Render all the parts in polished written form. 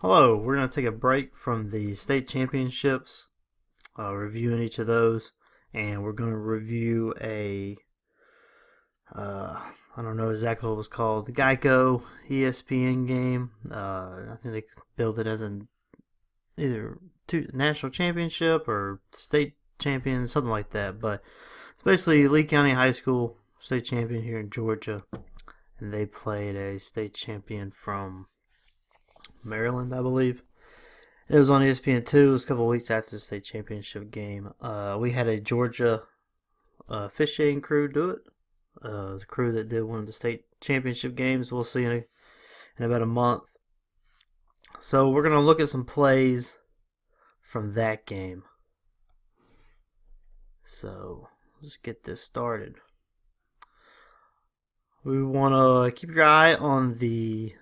Hello, we're going to take a break from the state championships, reviewing each of those, and we're going to review I don't know exactly what it was called, the Geico ESPN game. I think they billed it as either national championship or state champion, something like that. But it's basically Lee County High School state champion here in Georgia, and they played a state champion from Maryland, I believe. It was on ESPN2. It was a couple of weeks after the state championship game. We had a Georgia officiating crew do it. It was a crew that did one of the state championship games. We'll see in about a month. So we're going to look at some plays from that game. So let's get this started. We want to keep your eye on the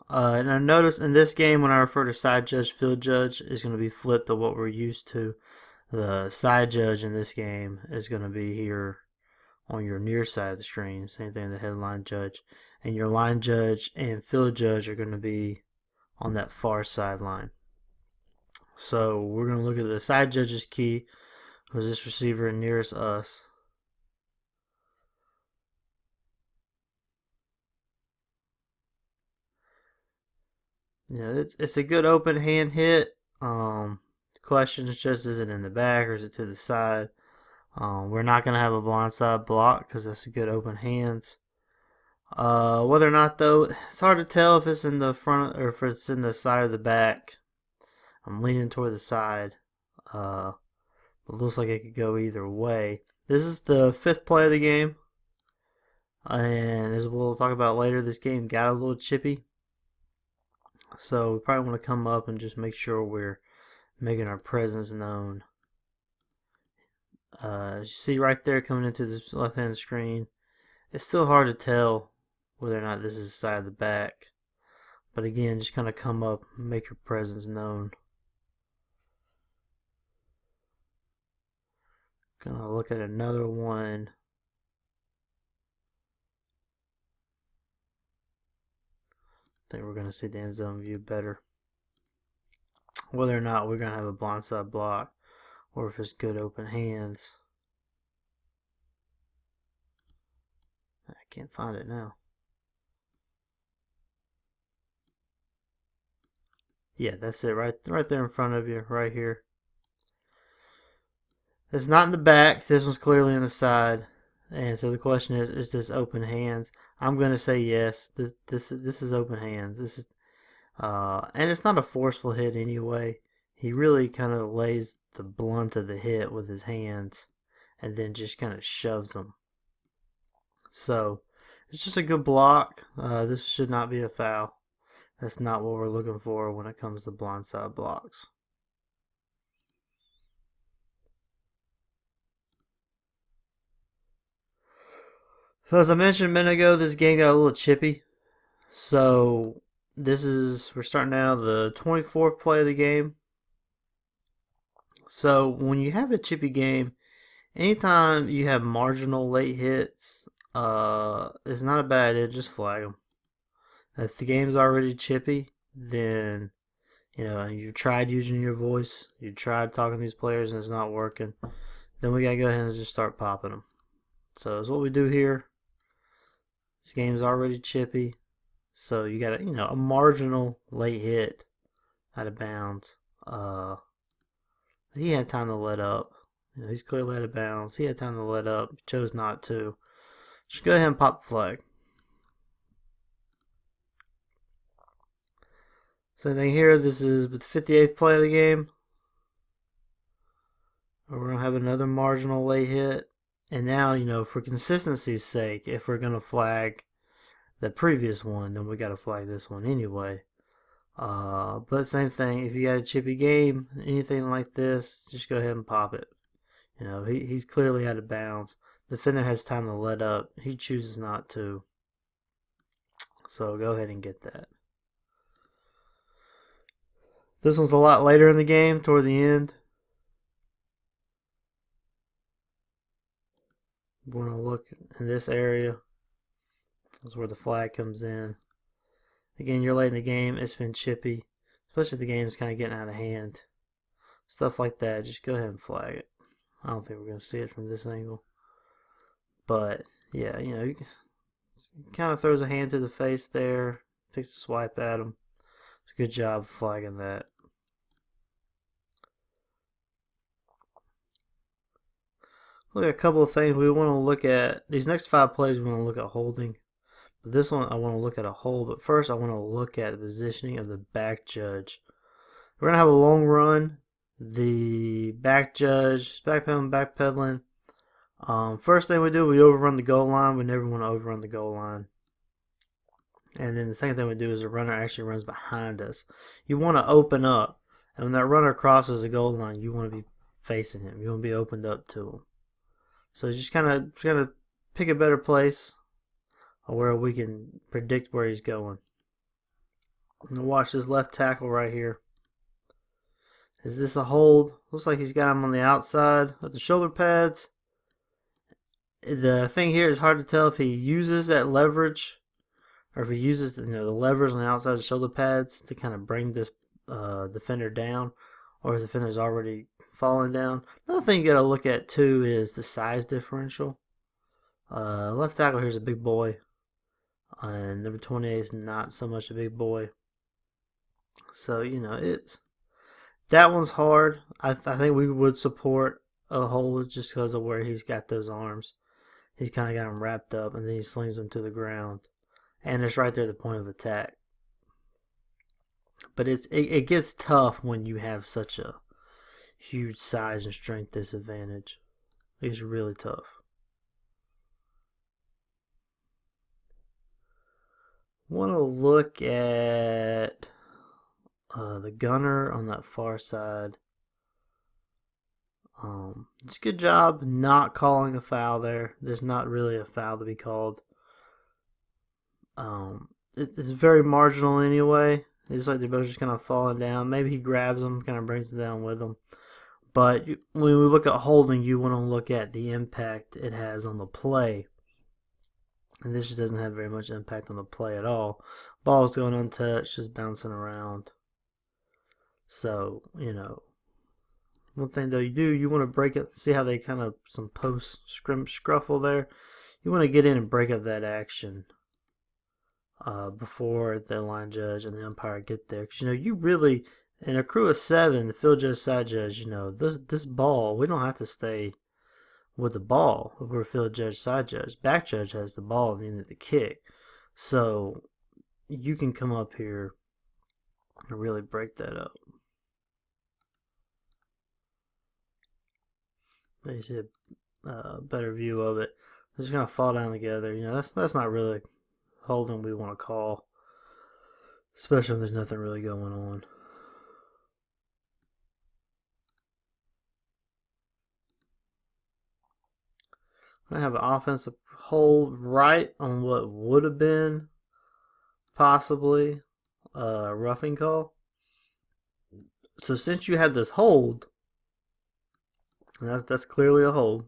and I notice in this game, when I refer to side judge, field judge is going to be flipped to what we're used to. The side judge in this game is going to be here on your near side of the screen. Same thing, the headline judge. And your line judge and field judge are going to be on that far sideline. So we're going to look at the side judge's key, who's this receiver nearest us. You know, it's a good open hand hit. The question is just, is it in the back or is it to the side? We're not going to have a blindside block because that's a good open hands. Whether or not, though, it's hard to tell if it's in the front or if it's in the side or the back. I'm leaning toward the side. It looks like it could go either way. This is the fifth play of the game. And as we'll talk about later, this game got a little chippy. So we probably want to come up and just make sure we're making our presence known. You see right there coming into this left-hand screen, it's still hard to tell whether or not this is the side of the back. But again, just kind of come up and make your presence known. Gonna look at another one. I think we're going to see the end zone view better. Whether or not we're going to have a blindside block or if it's good open hands. I can't find it now. Yeah, that's it, right there in front of you, right here. It's not in the back. This one's clearly in the side. And so the question is this open hands? I'm going to say yes. This is open hands. This is, and it's not a forceful hit anyway. He really kind of lays the blunt of the hit with his hands and then just kind of shoves them. So it's just a good block. This should not be a foul. That's not what we're looking for when it comes to blindside blocks. So as I mentioned a minute ago, this game got a little chippy. So we're starting now the 24th play of the game. So when you have a chippy game, anytime you have marginal late hits, it's not a bad idea, just flag them. If the game's already chippy, then you tried using your voice, you tried talking to these players and it's not working, then we gotta go ahead and just start popping them. So that's what we do here. This game's already chippy, so you got a marginal late hit out of bounds. He had time to let up. He's clearly out of bounds. He had time to let up. He chose not to. Just go ahead and pop the flag. Same thing here. This is the 58th play of the game. We're going to have another marginal late hit. And now, for consistency's sake, if we're going to flag the previous one, then we got to flag this one anyway. But same thing, if you got a chippy game, anything like this, just go ahead and pop it. He's clearly out of bounds. The defender has time to let up. He chooses not to. So go ahead and get that. This one's a lot later in the game, toward the end. We're going to look in this area. That's where the flag comes in. Again, you're late in the game. It's been chippy. especially if the game's kind of getting out of hand. Stuff like that, just go ahead and flag it. I don't think we're going to see it from this angle. But, yeah, you know, he kind of throws a hand to the face there, takes a swipe at him. It's a good job flagging that. Look at a couple of things we want to look at. These next 5 plays we want to look at holding. But this one I want to look at a hold. But first I want to look at the positioning of the back judge. We're going to have a long run. The back judge, backpedaling. First thing we do, we overrun the goal line. We never want to overrun the goal line. And then the second thing we do is the runner actually runs behind us. You want to open up. And when that runner crosses the goal line, you want to be facing him. You want to be opened up to him. So just kind of pick a better place where we can predict where he's going. And watch this left tackle right here. Is this a hold? Looks like he's got him on the outside with the shoulder pads. The thing here is hard to tell if he uses that leverage or if he uses the levers on the outside of the shoulder pads to kind of bring this defender down, or if the defender's already falling down. Another thing you got to look at too is the size differential. Left tackle here is a big boy, and number 28 is not so much a big boy. So that one's hard. I think we would support a hold just because of where he's got those arms. He's kind of got them wrapped up, and then he slings them to the ground, and it's right there at the point of attack. But it gets tough when you have such a huge size and strength disadvantage. It's really tough. Want to look at the gunner on that far side. It's a good job not calling a foul there. There's not really a foul to be called. It's very marginal anyway. It's like they're both just kind of falling down. Maybe he grabs them, kind of brings them down with him. But when we look at holding, you want to look at the impact it has on the play. And this just doesn't have very much impact on the play at all. Ball's going untouched, just bouncing around. So, one thing though you want to break it. See how they kind of some post scruffle there? You want to get in and break up that action before the line judge and the umpire get there. Because you really, in a crew of 7, the field judge, side judge, this ball, we don't have to stay with the ball if we're field judge, side judge. Back judge has the ball at the end of the kick. So you can come up here and really break that up. Let me see a better view of it. They're just going to fall down together. That's not really holding we want to call, especially when there's nothing really going on. I have an offensive hold right on what would have been possibly a roughing call. So since you have this hold, and that's clearly a hold,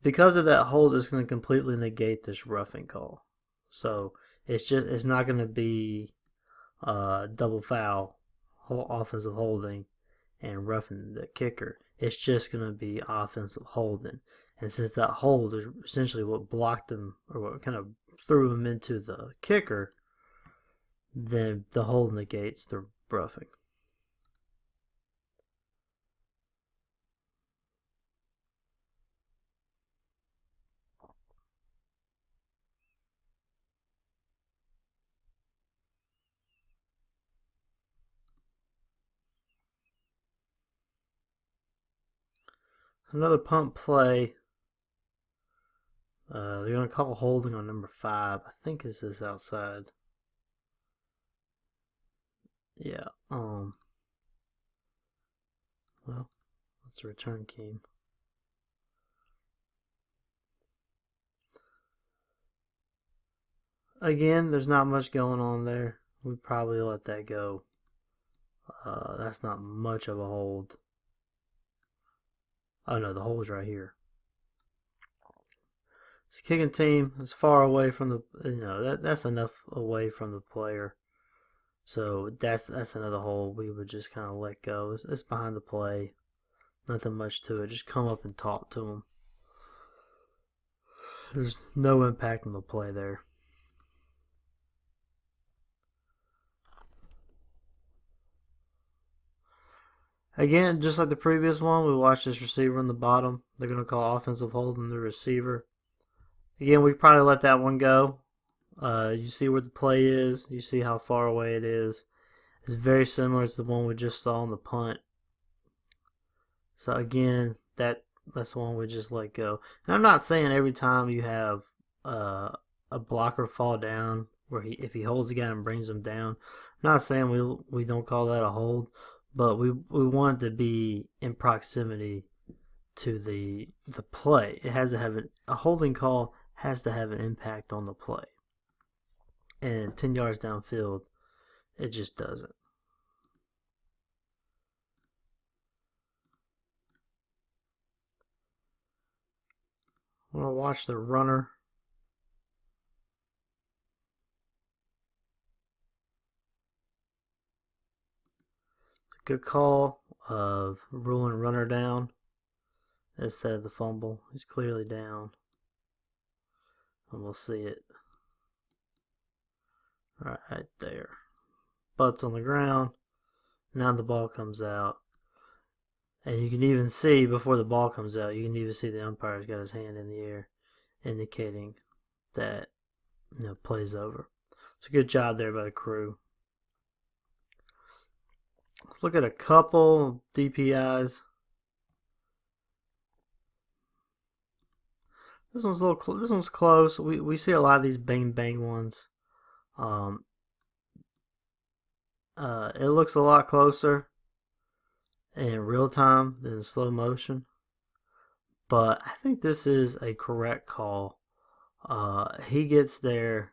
because of that hold, it's going to completely negate this roughing call. So it's not going to be double foul, offensive holding, and roughing the kicker. It's just going to be offensive holding. And since that hold is essentially what blocked him, or what kind of threw him into the kicker, then the hold negates the roughing. Another pump play. They're going to call holding on number 5. I think this is outside. Yeah. Well, that's a return game. Again, there's not much going on there. We probably let that go. That's not much of a hold. Oh no, the hole's right here. This kicking team is far away from the, that's enough away from the player. So that's another hold we would just kind of let go. It's behind the play. Nothing much to it. Just come up and talk to them. There's no impact on the play there. Again, just like the previous one, we watched this receiver on the bottom. They're going to call offensive hold on the receiver. Again, we probably let that one go. You see where the play is. You see how far away it is. It's very similar to the one we just saw on the punt. So again, that's the one we just let go. And I'm not saying every time you have a blocker fall down, where if he holds the guy and brings him down, I'm not saying we don't call that a hold, but we want it to be in proximity to the play. It has to have a holding call has to have an impact on the play. And 10 yards downfield, it just doesn't. I'm going to watch the runner. Good call of ruling runner down instead of the fumble. He's clearly down. And we'll see it right there. Butt's on the ground. Now the ball comes out. And you can even see, before the ball comes out, you can even see the umpire's got his hand in the air, indicating that play's over. It's a good job there by the crew. Let's look at a couple DPIs. This one's this one's close. We see a lot of these bang ones. It looks a lot closer in real time than in slow motion, but I think this is a correct call. He gets there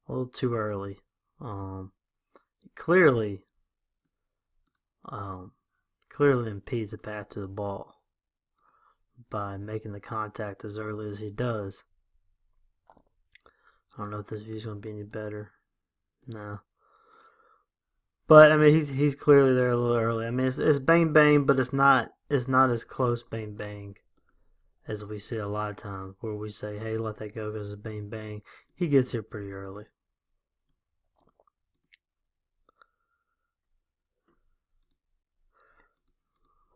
a little too early. Clearly impedes the path to the ball by making the contact as early as he does. I don't know if this view's going to be any better. No. But I mean, he's clearly there a little early. I mean, it's bang, but it's not as close bang as we see a lot of times where we say, hey, let that go because it's bang. He gets here pretty early.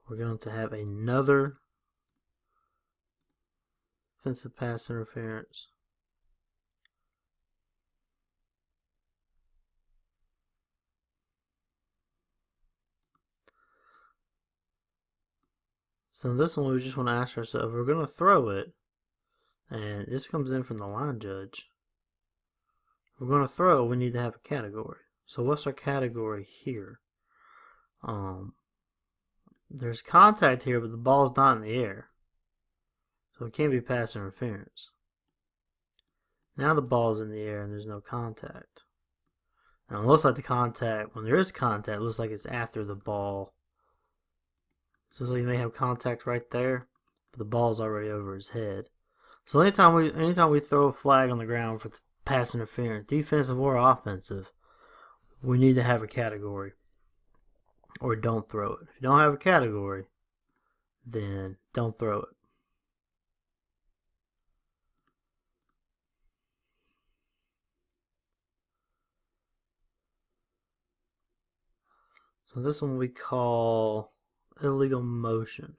We're going to have another offensive pass interference. So this one we just want to ask ourselves, we're going to throw it, and this comes in from the line judge. We're going to throw, we need to have a category. So what's our category here? There's contact here, but the ball's not in the air. So it can't be pass interference. Now the ball's in the air and there's no contact. Now it looks like the contact, when there is contact, it looks like it's after the ball. So you may have contact right there, but the ball's already over his head. So anytime we throw a flag on the ground for pass interference, defensive or offensive, we need to have a category, or don't throw it. If you don't have a category, then don't throw it. So this one we call illegal motion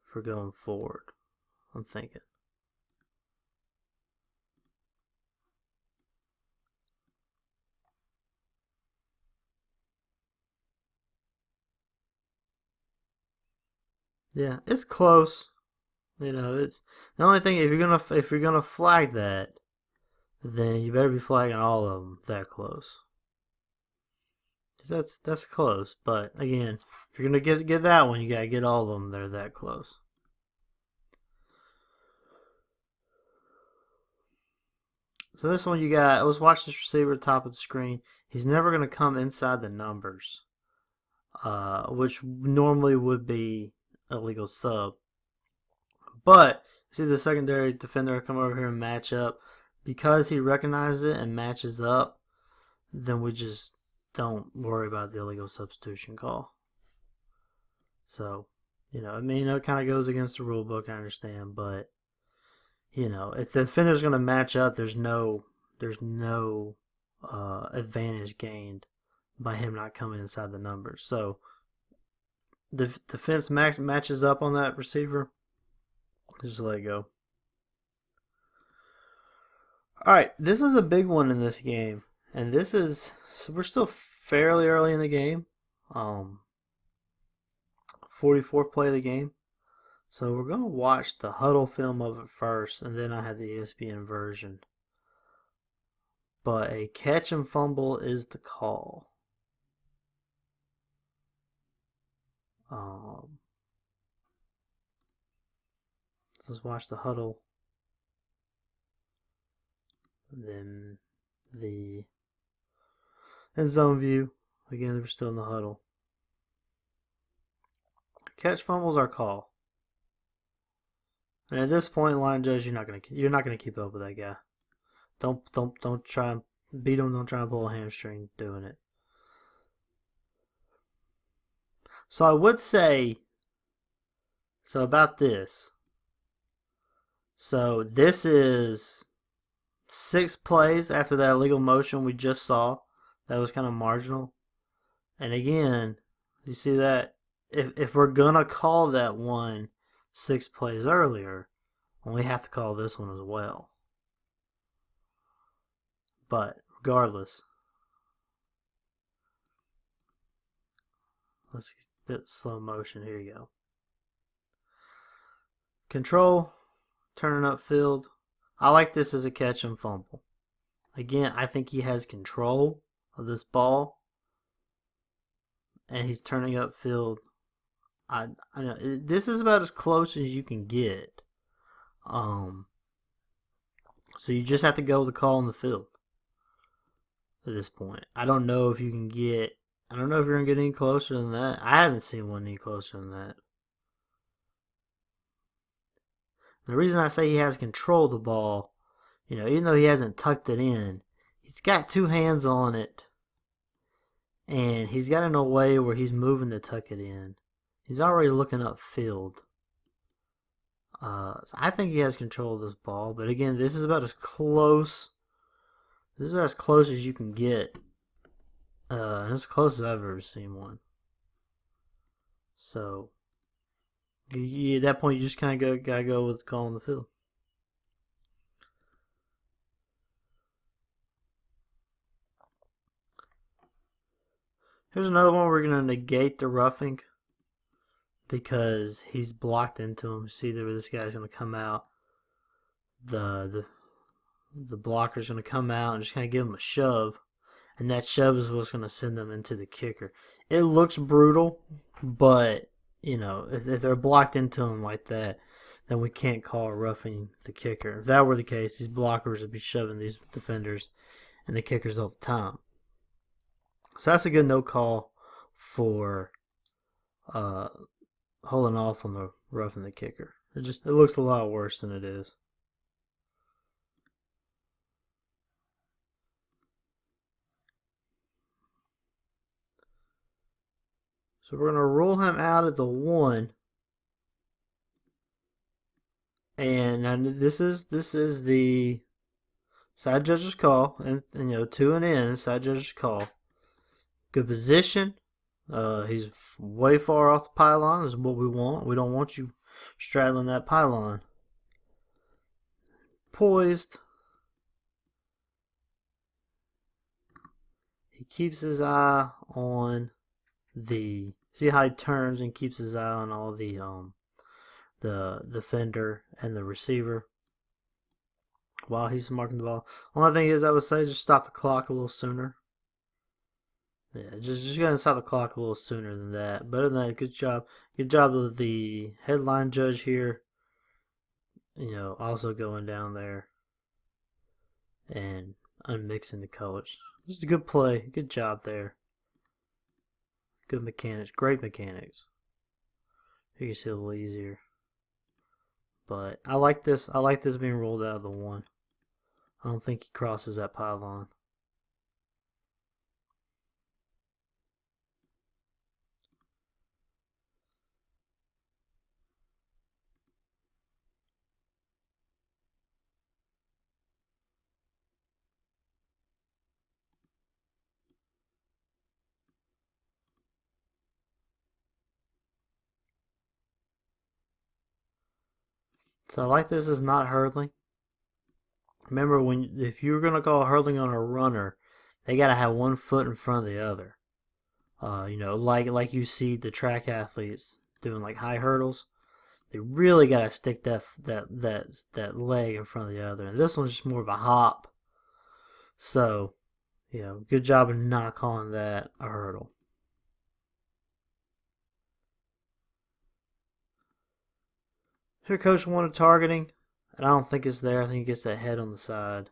for going forward, I'm thinking. Yeah, it's close. It's the only thing, if you're gonna flag that, then you better be flagging all of them that close. That's close, but again, if you're gonna get that one, you gotta get all of them that are that close. So this one let's watch this receiver at the top of the screen. He's never gonna come inside the numbers, which normally would be illegal sub. But see the secondary defender come over here and match up. Because he recognizes it and matches up, then we just don't worry about the illegal substitution call. So, I mean, it kind of goes against the rule book, I understand, but if the defender's going to match up, there's no advantage gained by him not coming inside the numbers. So the defense matches up on that receiver, just let it go. All right, this was a big one in this game, and we're still fairly early in the game. 44th play of the game. So we're going to watch the huddle film of it first, and then I have the ESPN version. But a catch and fumble is the call. Let's watch the huddle. And then the end zone view. Again, we're still in the huddle. Catch fumbles are call. And at this point, line judge, you're not gonna keep up with that guy. Don't try and beat him. Don't try and pull a hamstring doing it. So I would say, about this. So this is 6 plays after that illegal motion we just saw. That was kind of marginal. And again, you see that if we're gonna call that one 6 plays earlier, we have to call this one as well. But regardless, let's get slow motion. Here you go. Control, turning up field. I like this as a catch and fumble. Again, I think he has control of this ball, and he's turning up field. I know this is about as close as you can get. So you just have to go with the call on the field at this point. I don't know if you're gonna get any closer than that. I haven't seen one any closer than that. The reason I say he has control of the ball, even though he hasn't tucked it in, he's got 2 hands on it, and he's got it in a way where he's moving to tuck it in. He's already looking upfield. So I think he has control of this ball. But again, this is about as close. This is about as close as you can get. And it's as close as I've ever seen one. So at that point, you just kind of gotta go with the call on the field. Here's another one we're gonna negate the roughing, because he's blocked into him. See that this guy's going to come out. The blocker's going to come out and just kind of give him a shove. And that shove is what's going to send them into the kicker. It looks brutal, but, if they're blocked into him like that, then we can't call roughing the kicker. If that were the case, these blockers would be shoving these defenders and the kickers all the time. So that's a good no call for holding off on the roughing the kicker. It looks a lot worse than it is. So we're going to rule him out at the 1. And this is the side judge's call, and 2 and in, side judge's call. Good position. He's way far off the pylon. This is what we want. We don't want you straddling that pylon. Poised. He keeps his eye on see how he turns and keeps his eye on all the defender and the receiver while he's marking the ball. Only thing is, I would say just stop the clock a little sooner. Yeah, just go and stop the clock a little sooner than that. But other than that, good job. Good job of the headline judge here. Also going down there and unmixing the colors. Just a good play. Good job there. Good mechanics. Great mechanics. You can see a little easier. But I like this. I like this being rolled out of the 1. I don't think he crosses that pylon. So like this is not hurdling. Remember, if you're gonna call hurdling on a runner, they gotta have one foot in front of the other. Like you see the track athletes doing like high hurdles. They really gotta stick that leg in front of the other. And this one's just more of a hop. So, good job of not calling that a hurdle. Here, coach wanted targeting, and I don't think it's there. I think he gets that head on the side.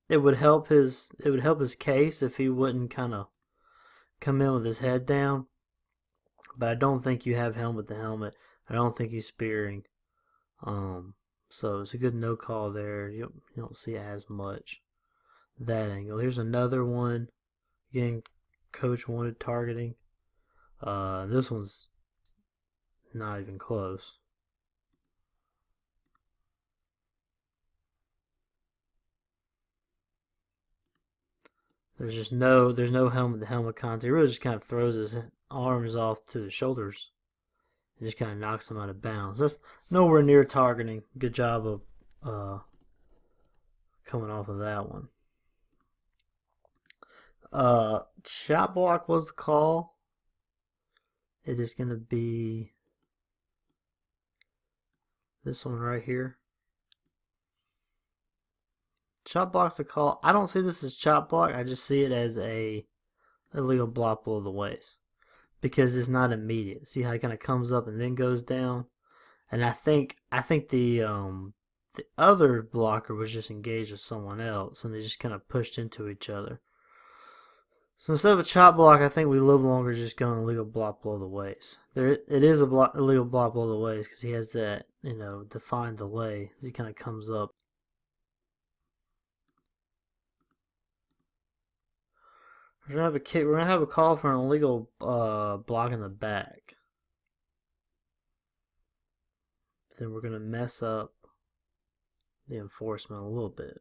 It would help his case if he wouldn't kind of come in with his head down. But I don't think you have helmet to helmet. I don't think he's spearing. So it's a good no call there. You don't see as much that angle. Here's another one. Again, coach wanted targeting. This one's not even close. There's no helmet to helmet contact. He really just kind of throws his arms off to the shoulders and just kind of knocks him out of bounds. That's nowhere near targeting. Good job of coming off of that one. Shot block was the call. It is going to be this one right here. Chop block's a call. I don't see this as chop block. I just see it as a illegal block below the waist because it's not immediate. See how it kind of comes up and then goes down. And I think the other blocker was just engaged with someone else, and they just kind of pushed into each other. So instead of a chop block, I think we live longer just going illegal block below the waist. It is a illegal block below the waist because he has that defined delay. He kind of comes up. We're gonna have a call for an illegal block in the back. Then we're gonna mess up the enforcement a little bit.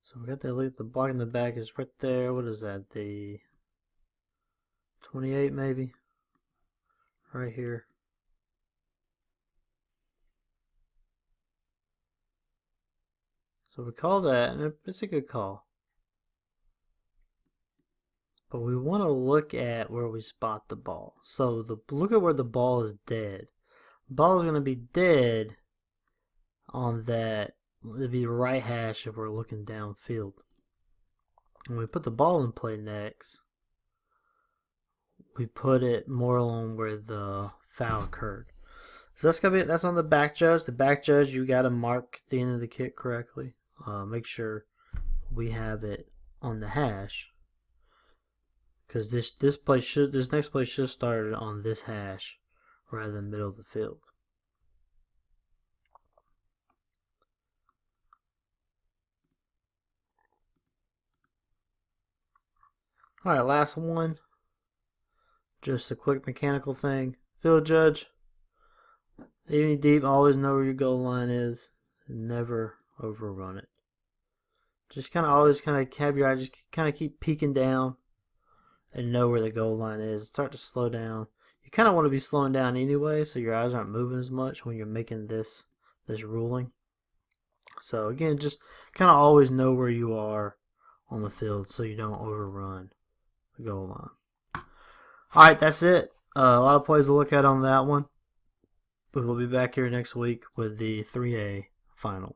So we got the block in the back is right there. What is that? The 28 maybe? Right here. So we call that, and it's a good call. But we want to look at where we spot the ball. So look at where the ball is dead. The ball is going to be dead on that. It'd be right hash if we're looking downfield. When we put the ball in play next, we put it more along where the foul occurred. So that's on the back judge. The back judge, you got to mark the end of the kick correctly. Make sure we have it on the hash, because this next play should start on this hash rather than middle of the field. All right, last one. Just a quick mechanical thing. Field judge, even deep, always know where your goal line is and never overrun it. Just always have your eye, just kind of keep peeking down and know where the goal line is. Start to slow down. You kind of want to be slowing down anyway, so your eyes aren't moving as much when you're making this ruling. So again, just kind of always know where you are on the field so you don't overrun the goal line. All right, that's it. A lot of plays to look at on that one. But we'll be back here next week with the 3A final.